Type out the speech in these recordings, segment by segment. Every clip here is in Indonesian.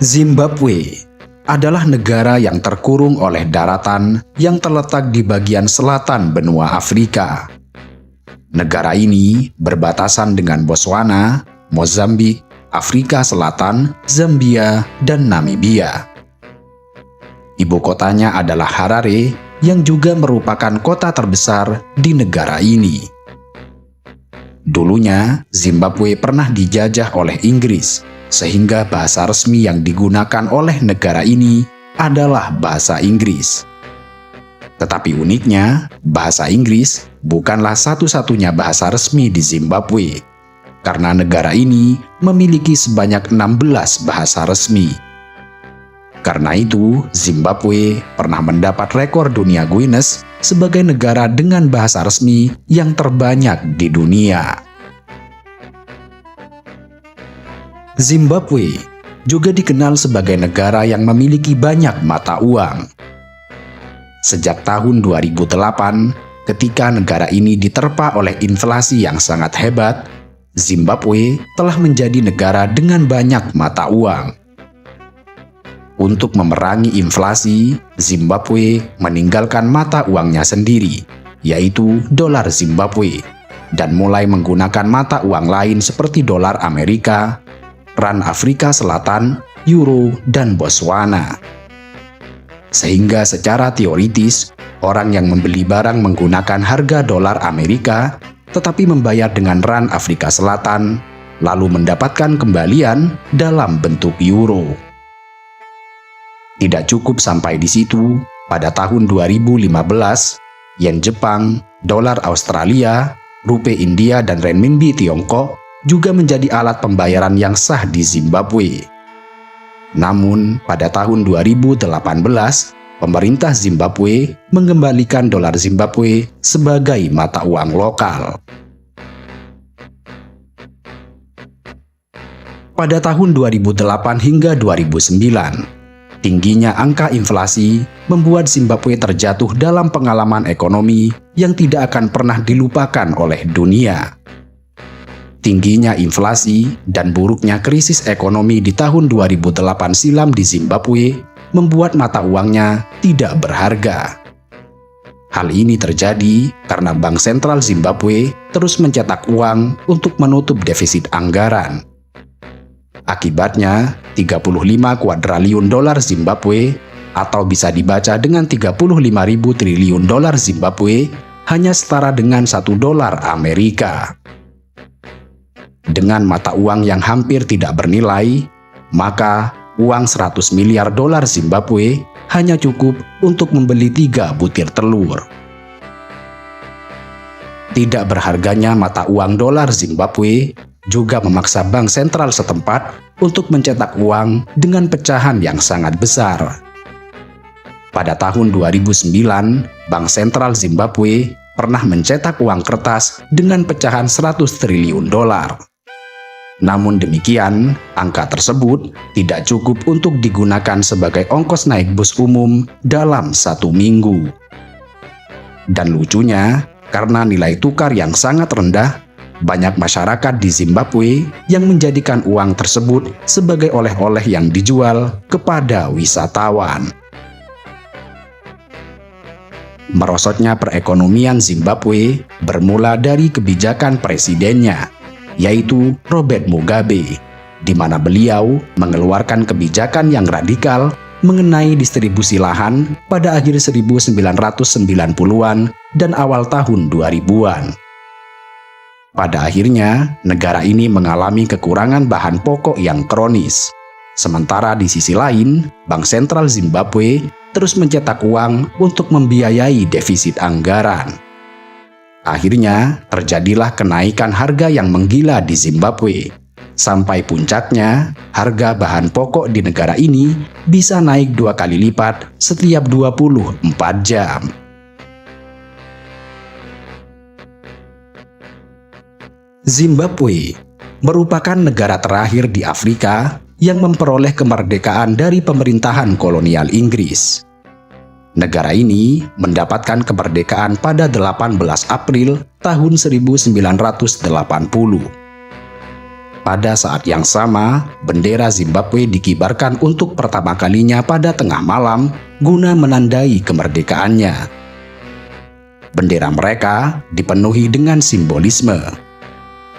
Zimbabwe adalah negara yang terkurung oleh daratan yang terletak di bagian selatan benua Afrika. Negara ini berbatasan dengan Botswana, Mozambik, Afrika Selatan, Zambia, dan Namibia. Ibu kotanya adalah Harare, yang juga merupakan kota terbesar di negara ini. Dulunya, Zimbabwe pernah dijajah oleh Inggris, sehingga bahasa resmi yang digunakan oleh negara ini adalah bahasa Inggris. Tetapi uniknya, bahasa Inggris bukanlah satu-satunya bahasa resmi di Zimbabwe, karena negara ini memiliki sebanyak 16 bahasa resmi. Karena itu, Zimbabwe pernah mendapat rekor dunia Guinness sebagai negara dengan bahasa resmi yang terbanyak di dunia. Zimbabwe juga dikenal sebagai negara yang memiliki banyak mata uang. Sejak tahun 2008, ketika negara ini diterpa oleh inflasi yang sangat hebat, Zimbabwe telah menjadi negara dengan banyak mata uang. Untuk memerangi inflasi, Zimbabwe meninggalkan mata uangnya sendiri, yaitu dolar Zimbabwe, dan mulai menggunakan mata uang lain seperti dolar Amerika, rand Afrika Selatan, euro, dan Botswana. Sehingga secara teoritis, orang yang membeli barang menggunakan harga dolar Amerika, tetapi membayar dengan rand Afrika Selatan, lalu mendapatkan kembalian dalam bentuk euro. Tidak cukup sampai di situ, pada tahun 2015, yen Jepang, dolar Australia, rupiah India, dan renminbi Tiongkok juga menjadi alat pembayaran yang sah di Zimbabwe. Namun, pada tahun 2018, pemerintah Zimbabwe mengembalikan dolar Zimbabwe sebagai mata uang lokal. Pada tahun 2008 hingga 2009, tingginya angka inflasi membuat Zimbabwe terjatuh dalam pengalaman ekonomi yang tidak akan pernah dilupakan oleh dunia. Tingginya inflasi dan buruknya krisis ekonomi di tahun 2008 silam di Zimbabwe membuat mata uangnya tidak berharga. Hal ini terjadi karena Bank Sentral Zimbabwe terus mencetak uang untuk menutup defisit anggaran. Akibatnya, 35 kuadriliun dolar Zimbabwe, atau bisa dibaca dengan 35.000 triliun dolar Zimbabwe, hanya setara dengan $1 Amerika. Dengan mata uang yang hampir tidak bernilai, maka uang 100 miliar dolar Zimbabwe hanya cukup untuk membeli 3 butir telur. Tidak berharganya mata uang dolar Zimbabwe juga memaksa bank sentral setempat untuk mencetak uang dengan pecahan yang sangat besar. Pada tahun 2009, Bank Sentral Zimbabwe pernah mencetak uang kertas dengan pecahan 100 triliun dolar. Namun demikian, angka tersebut tidak cukup untuk digunakan sebagai ongkos naik bus umum dalam 1 minggu. Dan lucunya, karena nilai tukar yang sangat rendah, banyak masyarakat di Zimbabwe yang menjadikan uang tersebut sebagai oleh-oleh yang dijual kepada wisatawan. Merosotnya perekonomian Zimbabwe bermula dari kebijakan presidennya, yaitu Robert Mugabe, di mana beliau mengeluarkan kebijakan yang radikal mengenai distribusi lahan pada akhir 1990-an dan awal tahun 2000-an. Pada akhirnya, negara ini mengalami kekurangan bahan pokok yang kronis. Sementara di sisi lain, Bank Sentral Zimbabwe terus mencetak uang untuk membiayai defisit anggaran. Akhirnya, terjadilah kenaikan harga yang menggila di Zimbabwe. Sampai puncaknya, harga bahan pokok di negara ini bisa naik 2 kali lipat setiap 24 jam. Zimbabwe merupakan negara terakhir di Afrika yang memperoleh kemerdekaan dari pemerintahan kolonial Inggris. Negara ini mendapatkan kemerdekaan pada 18 April tahun 1980. Pada saat yang sama, bendera Zimbabwe dikibarkan untuk pertama kalinya pada tengah malam guna menandai kemerdekaannya. Bendera mereka dipenuhi dengan simbolisme.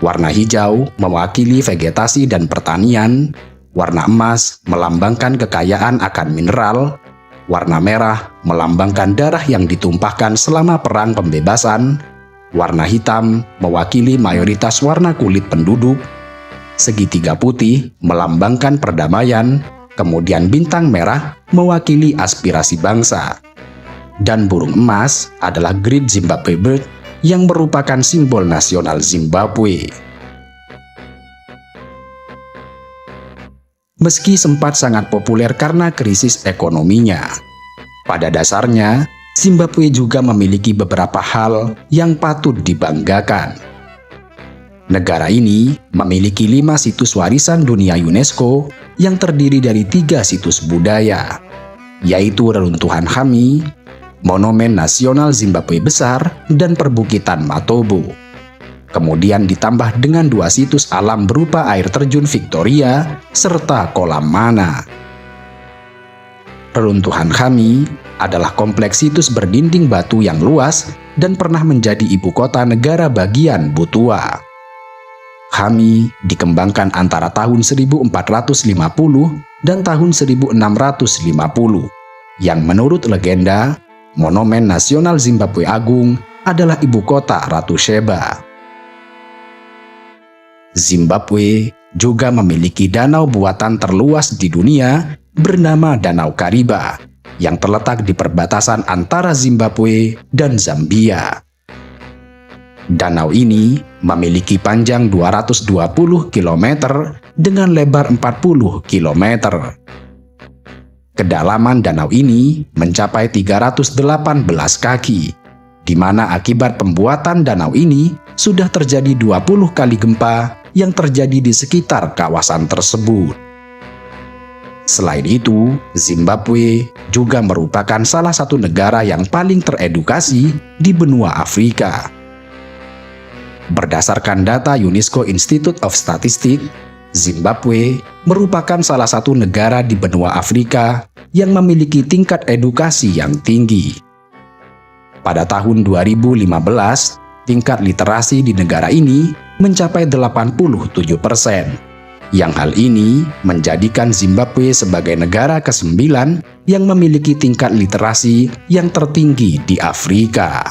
Warna hijau mewakili vegetasi dan pertanian, warna emas melambangkan kekayaan akan mineral, warna merah melambangkan darah yang ditumpahkan selama perang pembebasan, warna hitam mewakili mayoritas warna kulit penduduk, segitiga putih melambangkan perdamaian, kemudian bintang merah mewakili aspirasi bangsa, dan burung emas adalah Great Zimbabwe Bird yang merupakan simbol nasional Zimbabwe. Meski sempat sangat populer karena krisis ekonominya, pada dasarnya Zimbabwe juga memiliki beberapa hal yang patut dibanggakan. Negara ini memiliki 5 situs warisan dunia UNESCO yang terdiri dari 3 situs budaya, yaitu Reruntuhan Khami, Monumen Nasional Zimbabwe Besar, dan Perbukitan Matobo. Kemudian ditambah dengan 2 situs alam berupa air terjun Victoria serta kolam Mana. Reruntuhan Khami adalah kompleks situs berdinding batu yang luas dan pernah menjadi ibu kota negara bagian Butua. Khami dikembangkan antara tahun 1450 dan tahun 1650, yang menurut legenda, Monumen Nasional Zimbabwe Agung adalah ibu kota Ratu Sheba. Zimbabwe juga memiliki danau buatan terluas di dunia bernama Danau Kariba, yang terletak di perbatasan antara Zimbabwe dan Zambia. Danau ini memiliki panjang 220 km dengan lebar 40 km. Kedalaman danau ini mencapai 318 kaki, di mana akibat pembuatan danau ini sudah terjadi 20 kali gempa yang terjadi di sekitar kawasan tersebut. Selain itu, Zimbabwe juga merupakan salah satu negara yang paling teredukasi di benua Afrika. Berdasarkan data UNESCO Institute of Statistics, Zimbabwe merupakan salah satu negara di benua Afrika yang memiliki tingkat edukasi yang tinggi. Pada tahun 2015, tingkat literasi di negara ini mencapai 87%, yang hal ini menjadikan Zimbabwe sebagai negara ke-9 yang memiliki tingkat literasi yang tertinggi di Afrika.